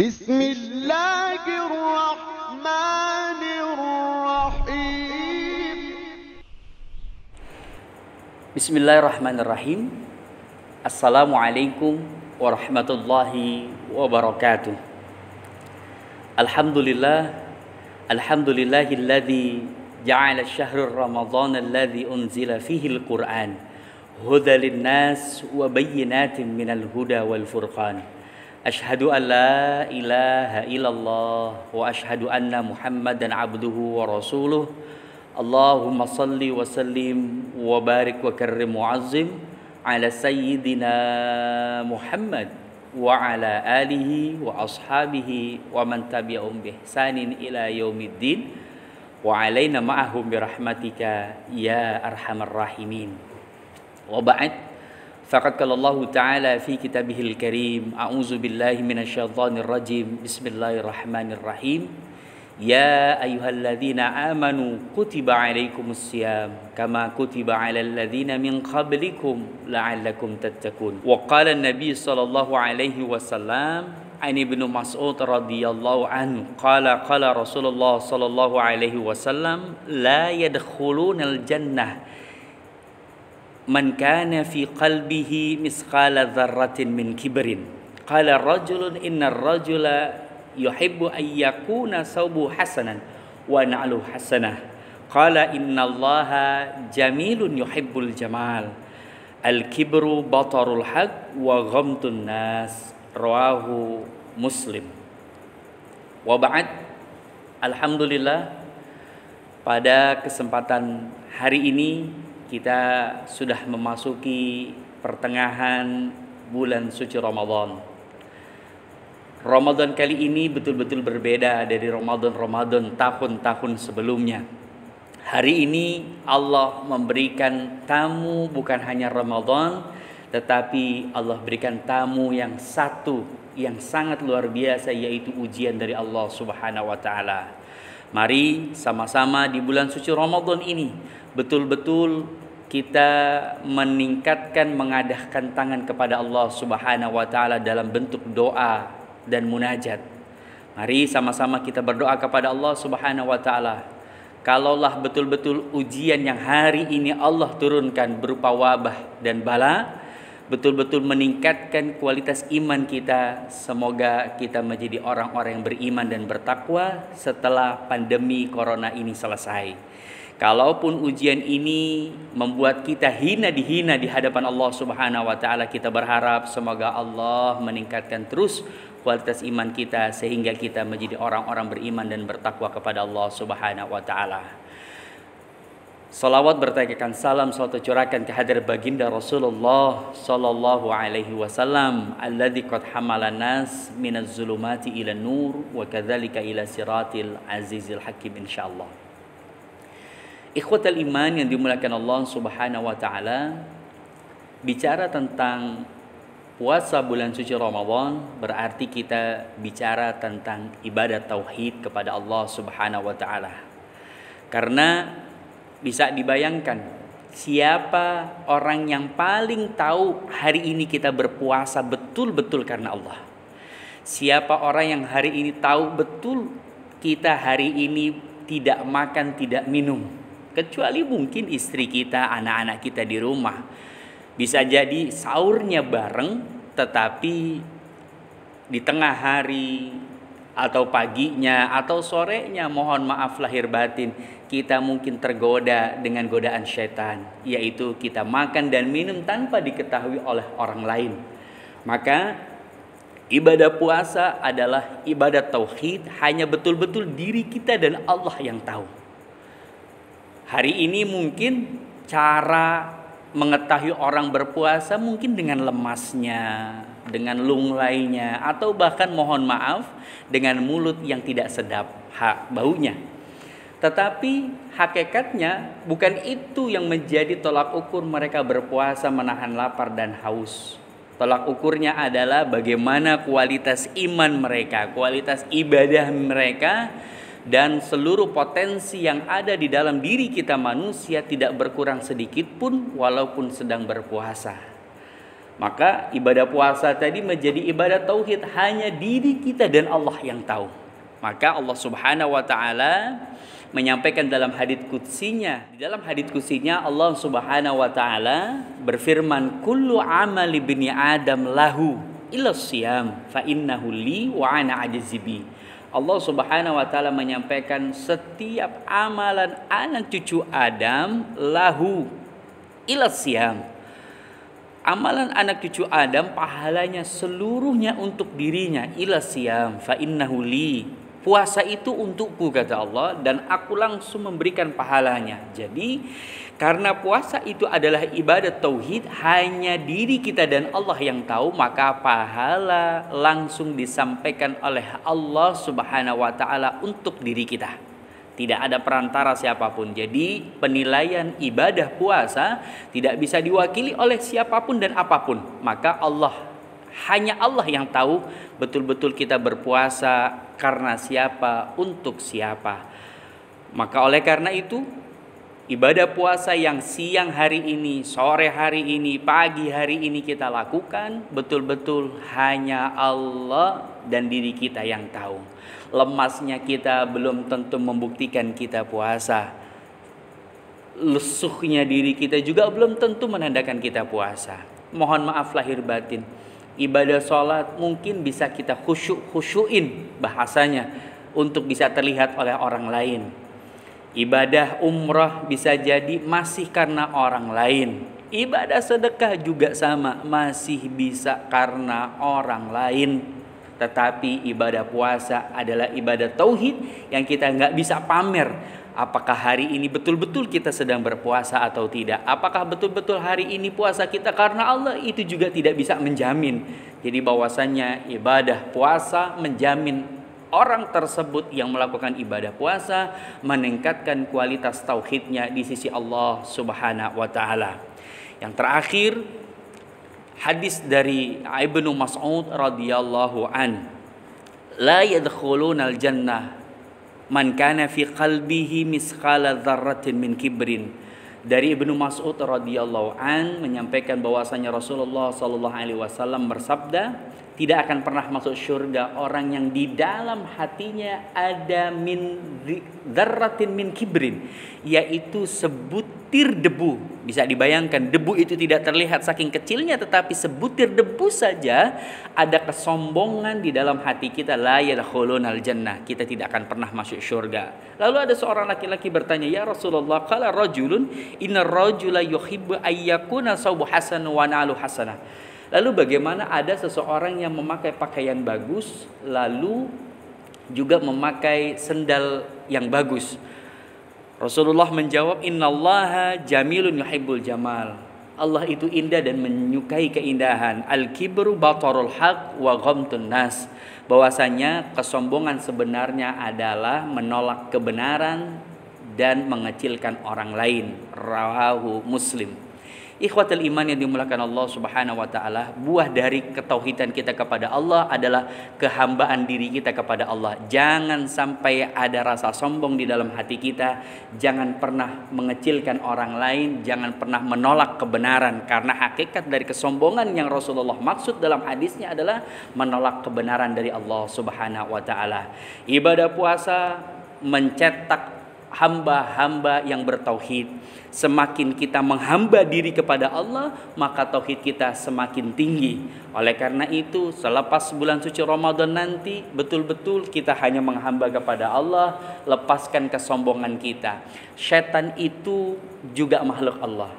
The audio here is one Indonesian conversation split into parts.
بسم الله الرحمن الرحيم Bismillahirrahmanirrahim. Assalamualaikum warahmatullahi wabarakatuh. Alhamdulillahilladzi ja'ala syahrul ramadhan alladzi unzila fihi al-Qur'an hudan lin-nas wa bayyinatin minal huda wal furqan. Asyhadu an la ilaha illallah wa asyhadu anna Muhammadan abduhu wa rasuluh. Allahumma salli wa sallim wa barik wa karrim mu'azzim ala sayyidina Muhammad wa ala alihi wa ashabihi wa man tabi'ahum bi ihsanin ila yaumiddin wa alaina ma'ahum bi rahmatika ya arhamar rahimin. Wa ba'd, faqad qala Allah Ta'ala fi kitabihil karim, a'udzu billahi minasyaitonir rajim. Bismillahirrahmanirrahim. Ya ayyuhalladzina amanu kutiba alaikumus syiyam kama kutiba alal ladzina min qablikum la'allakum tattaqun. Wa qala an-nabi sallallahu alaihi wasallam an Ibnu Mas'ud radhiyallahu anhu qala qala Rasulullah sallallahu alaihi wasallam la yadkhulunal jannah man kana fi qalbihi misqala dzarratin min kibrin. Qala rajulun innar rajula yuhibbu an yakuna saubu hasanan wa na'lu hasanah. Qala innallaha jamilun yuhibbul jamal. Al-kibru batarul haq wa ghamtun nas. Rawahu Muslim. Wa ba'd, alhamdulillah, pada kesempatan hari ini kita sudah memasuki pertengahan bulan suci Ramadan. Ramadan kali ini betul-betul berbeda dari Ramadan tahun-tahun sebelumnya. Hari ini Allah memberikan tamu bukan hanya Ramadan, tetapi Allah berikan tamu yang satu, yang sangat luar biasa, yaitu ujian dari Allah Subhanahu wa Ta'ala. Mari sama-sama di bulan suci Ramadan ini betul-betul kita meningkatkan, mengadahkan tangan kepada Allah Subhanahu wa Ta'ala dalam bentuk doa dan munajat. Mari sama-sama kita berdoa kepada Allah Subhanahu wa Ta'ala. Kalaulah betul-betul ujian yang hari ini Allah turunkan berupa wabah dan bala betul-betul meningkatkan kualitas iman kita, semoga kita menjadi orang-orang yang beriman dan bertakwa setelah pandemi corona ini selesai. Kalaupun ujian ini membuat kita dihina di hadapan Allah Subhanahu wa Ta'ala, kita berharap semoga Allah meningkatkan terus kualitas iman kita sehingga kita menjadi orang-orang beriman dan bertakwa kepada Allah Subhanahu wa Ta'ala. Salawat bertaikakan salam salawat curahkan ke hadir baginda Rasulullah sallallahu alaihi wasallam alladzi qad hamalan nas minaz zulumati ila nur wa kadzalika ila siratil azizil hakim insyaallah. Ikhwatal iman yang dimuliakan Allah Subhanahu wa Ta'ala, bicara tentang puasa bulan suci Ramadan berarti kita bicara tentang ibadat tauhid kepada Allah Subhanahu wa Ta'ala. Karena bisa dibayangkan siapa orang yang paling tahu hari ini kita berpuasa betul-betul karena Allah. Siapa orang yang hari ini tahu betul kita hari ini tidak makan, tidak minum, kecuali mungkin istri kita, anak-anak kita di rumah. Bisa jadi sahurnya bareng, tetapi di tengah hari atau paginya atau sorenya, mohon maaf lahir batin, kita mungkin tergoda dengan godaan syaitan, yaitu kita makan dan minum tanpa diketahui oleh orang lain. Maka ibadah puasa adalah ibadah tauhid, hanya betul-betul diri kita dan Allah yang tahu. Hari ini mungkin cara mengetahui orang berpuasa mungkin dengan lemasnya, dengan lunglainya, atau bahkan mohon maaf dengan mulut yang tidak sedap baunya. Tetapi hakikatnya bukan itu yang menjadi tolak ukur mereka berpuasa menahan lapar dan haus. Tolak ukurnya adalah bagaimana kualitas iman mereka, kualitas ibadah mereka, dan seluruh potensi yang ada di dalam diri kita manusia tidak berkurang sedikit pun walaupun sedang berpuasa. Maka ibadah puasa tadi menjadi ibadah tauhid, hanya diri kita dan Allah yang tahu. Maka Allah Subhanahu wa taala menyampaikan dalam hadits qutsinya. Di dalam hadits qutsinya Allah Subhanahu wa taala berfirman, "Kullu amali bani Adam lahu illa siyam fa innahu li wa ana ajzibi." Allah Subhanahu wa taala menyampaikan setiap amalan anak cucu Adam lahu illa siyam. Amalan anak cucu Adam pahalanya seluruhnya untuk dirinya, illa siyam fa innahu li. Puasa itu untukku kata Allah, dan aku langsung memberikan pahalanya. Jadi karena puasa itu adalah ibadah tauhid, hanya diri kita dan Allah yang tahu, maka pahala langsung disampaikan oleh Allah Subhanahu wa taala untuk diri kita. Tidak ada perantara siapapun. Jadi penilaian ibadah puasa tidak bisa diwakili oleh siapapun dan apapun. Maka hanya Allah yang tahu betul-betul kita berpuasa karena siapa, untuk siapa. Maka oleh karena itu, ibadah puasa yang siang hari ini, sore hari ini, pagi hari ini kita lakukan, betul-betul hanya Allah dan diri kita yang tahu. Lemasnya kita belum tentu membuktikan kita puasa. Lesuhnya diri kita juga belum tentu menandakan kita puasa. Mohon maaf lahir batin. Ibadah sholat mungkin bisa kita khusyuin bahasanya untuk bisa terlihat oleh orang lain. Ibadah umrah bisa jadi masih karena orang lain. Ibadah sedekah juga sama, masih bisa karena orang lain. Tetapi ibadah puasa adalah ibadah tauhid yang kita nggak bisa pamer. Apakah hari ini betul-betul kita sedang berpuasa atau tidak? Apakah betul-betul hari ini puasa kita karena Allah? Itu juga tidak bisa menjamin. Jadi bahwasannya ibadah puasa menjamin orang tersebut yang melakukan ibadah puasa meningkatkan kualitas tauhidnya di sisi Allah Subhanahu wa taala. Yang terakhir, hadis dari Ibnu Mas'ud radhiyallahu an, la yadkhulunal jannah man kana fi qalbihi misqala dzarratin min kibrin. Dari Ibnu Mas'ud radhiyallahu an menyampaikan bahwasanya Rasulullah sallallahu alaihi wasallam bersabda, tidak akan pernah masuk surga orang yang di dalam hatinya ada min dzarratin min kibrin, yaitu sebutir debu. Bisa dibayangkan, debu itu tidak terlihat saking kecilnya, tetapi sebutir debu saja ada kesombongan di dalam hati kita. La yadkhulunal jannah, kita tidak akan pernah masuk surga. Lalu ada seorang laki-laki bertanya, ya Rasulullah, qala rajulun innar rajula yuhibbu ayyakuna sawbu hasan wa nalu hasanah. Lalu bagaimana ada seseorang yang memakai pakaian bagus, lalu juga memakai sendal yang bagus? Rasulullah menjawab, innallaha jamilun yuhibbul jamal. Allah itu indah dan menyukai keindahan. Al-kibru batarul haq wa ghamtun nas. Bahwasanya kesombongan sebenarnya adalah menolak kebenaran dan mengecilkan orang lain. Rawahu Muslim. Ikhwatul iman yang dimuliakan Allah Subhanahu wa taala, buah dari ketauhidan kita kepada Allah adalah kehambaan diri kita kepada Allah. Jangan sampai ada rasa sombong di dalam hati kita, jangan pernah mengecilkan orang lain, jangan pernah menolak kebenaran, karena hakikat dari kesombongan yang Rasulullah maksud dalam hadisnya adalah menolak kebenaran dari Allah Subhanahu wa taala. Ibadah puasa mencetak hamba-hamba yang bertauhid. Semakin kita menghamba diri kepada Allah, maka tauhid kita semakin tinggi. Oleh karena itu, selepas bulan suci Ramadan nanti, betul-betul kita hanya menghamba kepada Allah, lepaskan kesombongan kita. Syaitan itu juga makhluk Allah.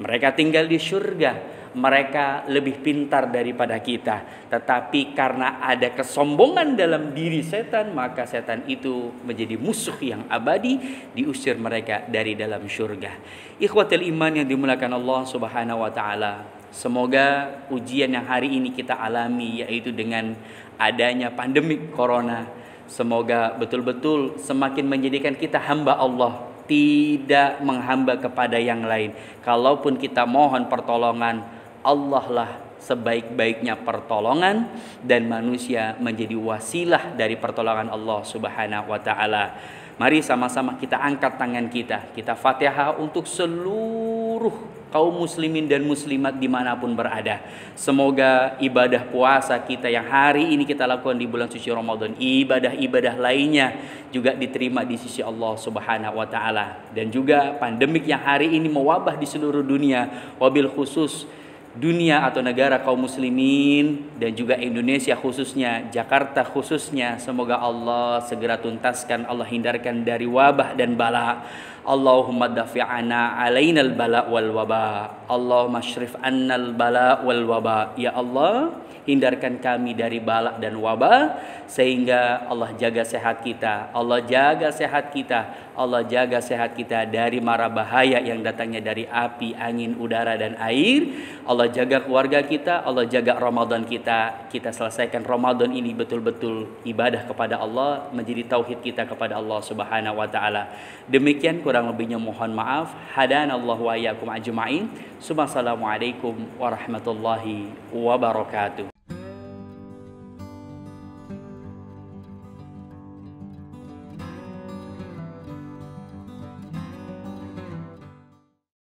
Mereka tinggal di surga. Mereka lebih pintar daripada kita. Tetapi karena ada kesombongan dalam diri setan, maka setan itu menjadi musuh yang abadi, diusir mereka dari dalam surga. Ikhwatul iman yang dimuliakan Allah Subhanahu wa taala, semoga ujian yang hari ini kita alami, yaitu dengan adanya pandemi corona, semoga betul-betul semakin menjadikan kita hamba Allah, tidak menghamba kepada yang lain. Kalaupun kita mohon pertolongan, Allah lah sebaik-baiknya pertolongan, dan manusia menjadi wasilah dari pertolongan Allah Subhanahu wa taala. Mari sama-sama kita angkat tangan kita, kita Fatihah untuk seluruh kaum muslimin dan muslimat dimanapun berada. Semoga ibadah puasa kita yang hari ini kita lakukan di bulan suci Ramadan, ibadah-ibadah lainnya juga diterima di sisi Allah Subhanahu wa taala. Dan juga pandemik yang hari ini mewabah di seluruh dunia, wabil khusus dunia atau negara kaum muslimin dan juga Indonesia khususnya, Jakarta khususnya, semoga Allah segera tuntaskan, Allah hindarkan dari wabah dan bala. Allahumma dafi'ana alainal bala wal waba, Allahumma syrif annal bala wal waba. Ya Allah, hindarkan kami dari bala dan wabah, sehingga Allah jaga sehat kita, Allah jaga sehat kita, Allah jaga sehat kita dari mara bahaya yang datangnya dari api, angin, udara dan air. Allah jaga keluarga kita, Allah jaga Ramadan kita. Kita selesaikan Ramadan ini betul-betul ibadah kepada Allah, menjadi tauhid kita kepada Allah Subhanahu wa taala. Demikian kurang lebihnya mohon maaf. Hadanallahu wa iyyakum ajma'in. Assalamualaikum warahmatullahi wabarakatuh.